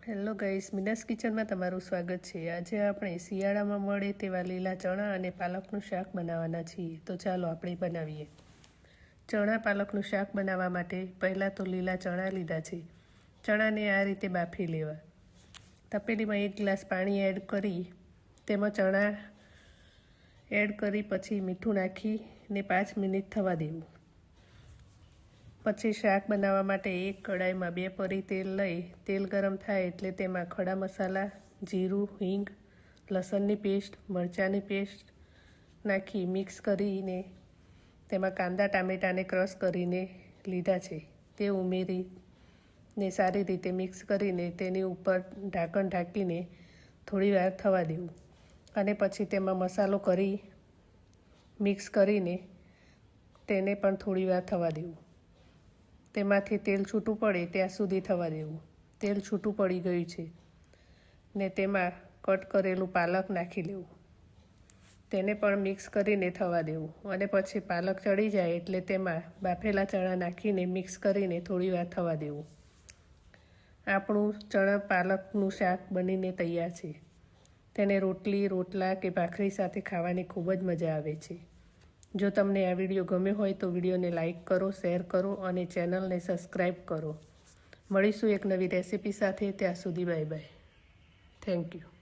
Hello guys, Meena's કિચનમાં તમારું સ્વાગત છે। આજે આપણે શિયાળામાં મળે તેવા લીલા ચણા અને પાલકનું શાક બનાવવાના છીએ। તો ચાલો આપણે બનાવીએ। ચણા પાલકનું શાક બનાવવા માટે પહેલાં તો લીલા ચણા લીધા છે। ચણાને આ રીતે બાફી લેવા। તપેલીમાં 1 ગ્લાસ પાણી એડ કરી તેમાં ચણા એડ કરી પછી મીઠું નાખીને 5 મિનિટ થવા દેવું। પછી શાક બનાવવા માટે એક કડાઈમાં 2 પરી તેલ લઈ તેલ ગરમ થાય એટલે તેમાં ખડા મસાલા, જીરું, હિંગ, લસણની પેસ્ટ, મરચાંની પેસ્ટ નાખી મિક્સ કરીને તેમાં કાંદા ટામેટાને ક્રશ કરીને લીધા છે તે ઉમેરીને સારી રીતે મિક્સ કરીને તેની ઉપર ઢાંકણ ઢાંકીને થોડી વાર થવા દેવું અને પછી તેમાં મસાલો કરી મિક્સ કરીને તેને પણ થોડી વાર થવા દેવું। તેમાંથી તેલ છૂટું પડે ત્યાં સુધી થવા દેવું। તેલ છૂટું પડી ગયું છે ને તેમાં કટ કરેલું પાલક નાખી લેવું। તેને પણ મિક્સ કરીને થવા દેવું અને પછી પાલક ચડી જાય એટલે તેમાં બાફેલા ચણા નાખીને મિક્સ કરીને થોડી વાર થવા દેવું। આપણું ચણા પાલકનું શાક બનીને તૈયાર છે। તેને રોટલી, રોટલા કે ભાખરી સાથે ખાવાની ખૂબ જ મજા આવે છે। જો તમને આ વિડીયો ગમ્યો હોય તો વિડીયોને લાઇક કરો, શેર કરો અને ચેનલને સબસ્ક્રાઈબ કરો। મળીશું એક નવી રેસિપી સાથે। ત્યાં સુધી બાય બાય। Thank you.